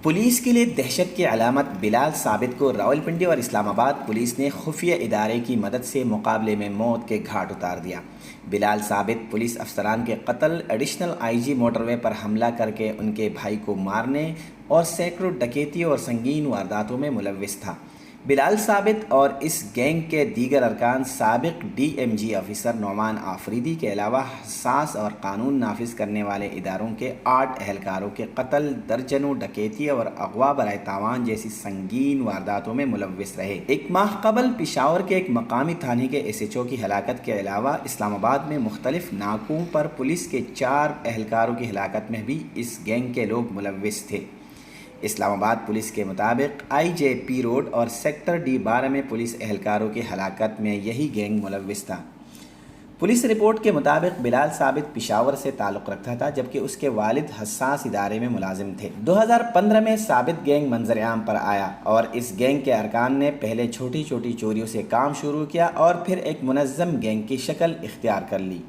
Police کے لیے دہشت کی علامت بلال ثابت کو راولپنڈی اور اسلام آباد پولیس نے خفیہ ادارے کی مدد سے مقابلے میں موت کے گھاٹ اتار دیا۔ بلال ثابت پولیس افسران کے قتل، ایڈیشنل آئی جی موٹر وے پر حملہ کر کے ان کے بھائی کو مارنے اور سینکڑوں ڈکیتی اور سنگین وارداتوں میں ملوث تھا۔ بلال ثابت اور اس گینگ کے دیگر ارکان سابق D M G officer Nauman Afridi کے علاوہ حساس اور قانون نافذ کرنے والے اداروں کے 8 اہلکاروں کے قتل، درجنوں ڈکیتی اور اغوا برائے تاوان جیسی سنگین وارداتوں میں ملوث رہے۔ ایک ماہ قبل پشاور کے ایک مقامی تھانے کے ایس ایچ او کی ہلاکت کے علاوہ اسلام آباد میں مختلف ناکوں پر پولیس کے 4 اہلکاروں کی ہلاکت میں بھی اس گینگ کے لوگ ملوث تھے۔ اسلام آباد پولیس کے مطابق آئی جے پی روڈ اور سیکٹر ڈی 12 میں پولیس اہلکاروں کی ہلاکت میں یہی گینگ ملوث تھا۔ پولیس رپورٹ کے مطابق بلال ثابت پشاور سے تعلق رکھتا تھا جبکہ اس کے والد حساس ادارے میں ملازم تھے۔ 2015 میں ثابت گینگ منظر عام پر آیا اور اس گینگ کے ارکان نے پہلے چھوٹی چھوٹی چوریوں سے کام شروع کیا اور پھر ایک منظم گینگ کی شکل اختیار کر لی۔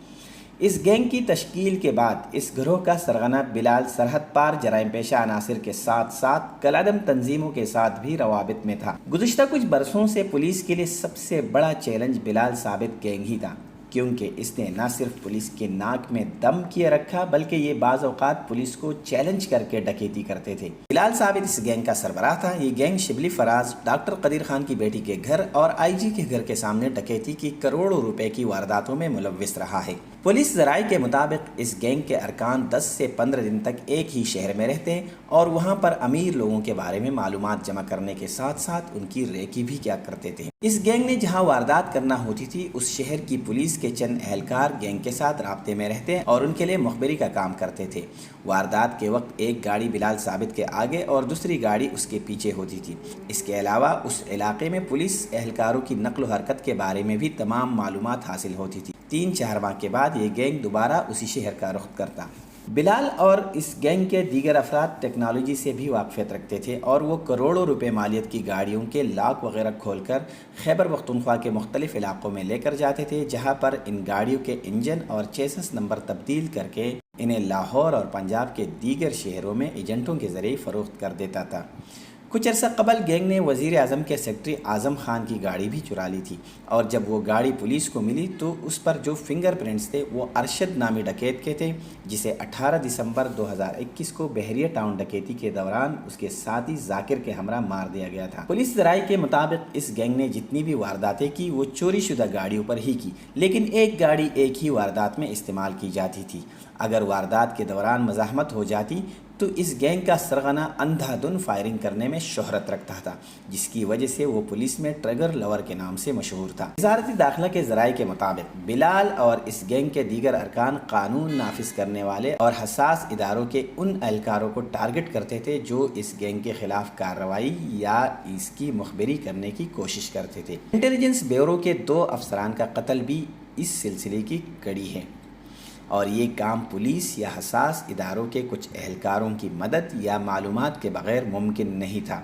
اس گینگ کی تشکیل کے بعد اس گروہ کا سرغنہ بلال سرحد پار جرائم پیشہ عناصر کے ساتھ ساتھ کالعدم تنظیموں کے ساتھ بھی روابط میں تھا۔ گزشتہ کچھ برسوں سے پولیس کے لیے سب سے بڑا چیلنج بلال ثابت گینگ ہی تھا، کیونکہ اس نے نہ صرف پولیس کے ناک میں دم کیے رکھا بلکہ یہ بعض اوقات پولیس کو چیلنج کر کے ڈکیتی کرتے تھے۔ بلال ثابت اس گینگ کا سربراہ تھا۔ یہ گینگ شبلی فراز، ڈاکٹر قدیر خان کی بیٹی کے گھر اور آئی جی کے گھر کے سامنے ڈکیتی کی کروڑوں روپے کی وارداتوں میں ملوث رہا ہے۔ پولیس ذرائع کے مطابق اس گینگ کے ارکان 10 سے 15 دن تک ایک ہی شہر میں رہتے ہیں اور وہاں پر امیر لوگوں کے بارے میں معلومات جمع کرنے کے ساتھ ساتھ ان کی ریکی بھی کیا کرتے تھے۔ اس گینگ نے جہاں واردات کرنا ہوتی تھی اس شہر کی پولیس کے چند اہلکار گینگ کے ساتھ رابطے میں رہتے اور ان کے لیے مخبری کا کام کرتے تھے۔ واردات کے وقت ایک گاڑی بلال ثابت کے آگے اور دوسری گاڑی اس کے پیچھے ہوتی تھی۔ اس کے علاوہ اس علاقے میں پولیس اہلکاروں کی نقل و حرکت کے بارے میں بھی تمام معلومات حاصل ہوتی تھی۔ 3-4 ماہ کے بعد یہ گینگ دوبارہ اسی شہر کا رخ کرتا۔ بلال اور اس گینگ کے دیگر افراد ٹیکنالوجی سے بھی واقفیت رکھتے تھے اور وہ کروڑوں روپے مالیت کی گاڑیوں کے لاک وغیرہ کھول کر خیبر پختونخوا کے مختلف علاقوں میں لے کر جاتے تھے، جہاں پر ان گاڑیوں کے انجن اور چیسس نمبر تبدیل کر کے انہیں لاہور اور پنجاب کے دیگر شہروں میں ایجنٹوں کے ذریعے فروخت کر دیتا تھا۔ کچھ عرصہ قبل گینگ نے وزیر اعظم کے سیکرٹری اعظم خان کی گاڑی بھی چرا لی تھی اور جب وہ گاڑی پولیس کو ملی تو اس پر جو فنگر پرنٹس تھے وہ ارشد نامی ڈکیت کے تھے، جسے 18 دسمبر 2021 کو بحریہ ٹاؤن ڈکیتی کے دوران اس کے ساتھی ذاکر کے ہمراہ مار دیا گیا تھا۔ پولیس ذرائع کے مطابق اس گینگ نے جتنی بھی وارداتیں کی وہ چوری شدہ گاڑیوں پر ہی کی، لیکن ایک گاڑی ایک ہی واردات میں استعمال کی جاتی تھی۔ اگر واردات کے دوران مزاحمت ہو جاتی تو اس گینگ کا سرغنہ اندھا دھن فائرنگ کرنے میں شہرت رکھتا تھا، جس کی وجہ سے وہ پولیس میں ٹریگر لور کے نام سے مشہور تھا۔ وزارت داخلہ کے ذرائع کے مطابق بلال اور اس گینگ کے دیگر ارکان قانون نافذ کرنے والے اور حساس اداروں کے ان اہلکاروں کو ٹارگٹ کرتے تھے جو اس گینگ کے خلاف کارروائی یا اس کی مخبری کرنے کی کوشش کرتے تھے۔ انٹیلیجنس بیورو کے 2 افسران کا قتل بھی اس سلسلے کی کڑی ہے اور یہ کام پولیس یا حساس اداروں کے کچھ اہلکاروں کی مدد یا معلومات کے بغیر ممکن نہیں تھا۔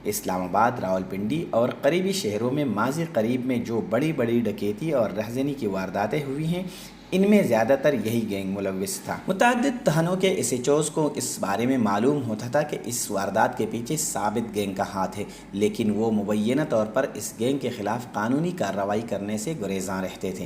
اسلام آباد، راولپنڈی اور قریبی شہروں میں ماضی قریب میں جو بڑی بڑی ڈکیتی اور رہزنی کی وارداتیں ہوئی ہیں ان میں زیادہ تر یہی گینگ ملوث تھا۔ متعدد تھانوں کے ایس ایچ اوز کو اس بارے میں معلوم ہوتا تھا کہ اس واردات کے پیچھے ثابت گینگ کا ہاتھ ہے، لیکن وہ مبینہ طور پر اس گینگ کے خلاف قانونی کارروائی کرنے سے گریزاں رہتے تھے۔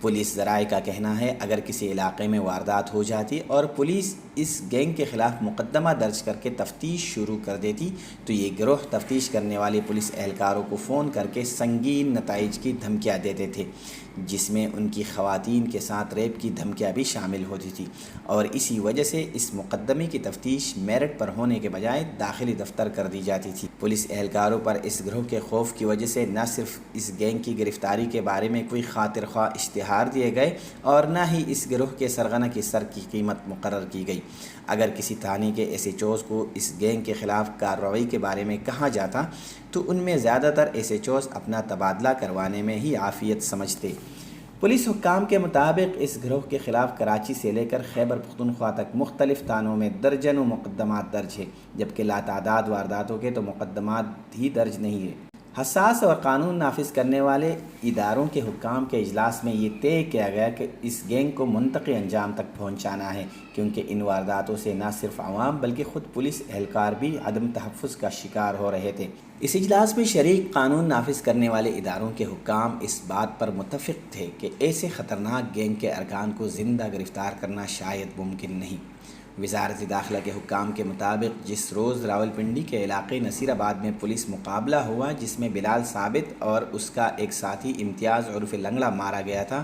پولیس ذرائع کا کہنا ہے اگر کسی علاقے میں واردات ہو جاتی اور پولیس اس گینگ کے خلاف مقدمہ درج کر کے تفتیش شروع کر دیتی تو یہ گروہ تفتیش کرنے والے پولیس اہلکاروں کو فون کر کے سنگین نتائج کی دھمکیاں دیتے تھے، جس میں ان کی خواتین کے ساتھ ریپ کی دھمکیاں بھی شامل ہوتی تھی، اور اسی وجہ سے اس مقدمے کی تفتیش میرٹ پر ہونے کے بجائے داخلی دفتر کر دی جاتی تھی۔ پولیس اہلکاروں پر اس گروہ کے خوف کی وجہ سے نہ صرف اس گینگ کی گرفتاری کے بارے میں کوئی خاطر خواہ اشتہار دیے گئے اور نہ ہی اس گروہ کے سرغنہ کی سر کی قیمت مقرر کی گئی۔ اگر کسی تھانے کے ایس ایچ اوز کو اس گینگ کے خلاف کارروائی کے بارے میں کہا جاتا تو ان میں زیادہ تر ایس ایچ اوز اپنا تبادلہ کروانے میں ہی عافیت سمجھتے۔ پولیس حکام کے مطابق اس گروہ کے خلاف کراچی سے لے کر خیبر پختونخوا تک مختلف تھانوں میں درجنوں مقدمات درج ہیں، جبکہ لاتعداد وارداتوں کے تو مقدمات ہی درج نہیں ہیں۔ حساس اور قانون نافذ کرنے والے اداروں کے حکام کے اجلاس میں یہ طے کیا گیا کہ اس گینگ کو منطقی انجام تک پہنچانا ہے، کیونکہ ان وارداتوں سے نہ صرف عوام بلکہ خود پولیس اہلکار بھی عدم تحفظ کا شکار ہو رہے تھے۔ اس اجلاس میں شریک قانون نافذ کرنے والے اداروں کے حکام اس بات پر متفق تھے کہ ایسے خطرناک گینگ کے ارکان کو زندہ گرفتار کرنا شاید ممکن نہیں۔ وزارت داخلہ کے حکام کے مطابق جس روز راولپنڈی کے علاقے نصیر آباد میں پولیس مقابلہ ہوا جس میں بلال ثابت اور اس کا ایک ساتھی امتیاز عرف لنگڑا مارا گیا تھا،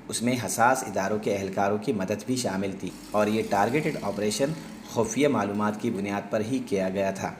اس میں حساس اداروں کے اہلکاروں کی مدد بھی شامل تھی اور یہ ٹارگیٹڈ آپریشن خفیہ معلومات کی بنیاد پر ہی کیا گیا تھا۔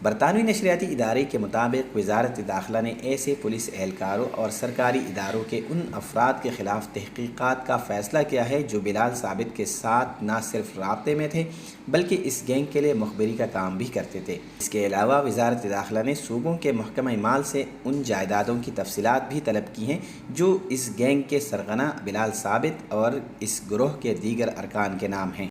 برطانوی نشریاتی ادارے کے مطابق وزارت داخلہ نے ایسے پولیس اہلکاروں اور سرکاری اداروں کے ان افراد کے خلاف تحقیقات کا فیصلہ کیا ہے جو بلال ثابت کے ساتھ نہ صرف رابطے میں تھے بلکہ اس گینگ کے لیے مخبری کا کام بھی کرتے تھے۔ اس کے علاوہ وزارت داخلہ نے صوبوں کے محکمہ مال سے ان جائیدادوں کی تفصیلات بھی طلب کی ہیں جو اس گینگ کے سرغنہ بلال ثابت اور اس گروہ کے دیگر ارکان کے نام ہیں۔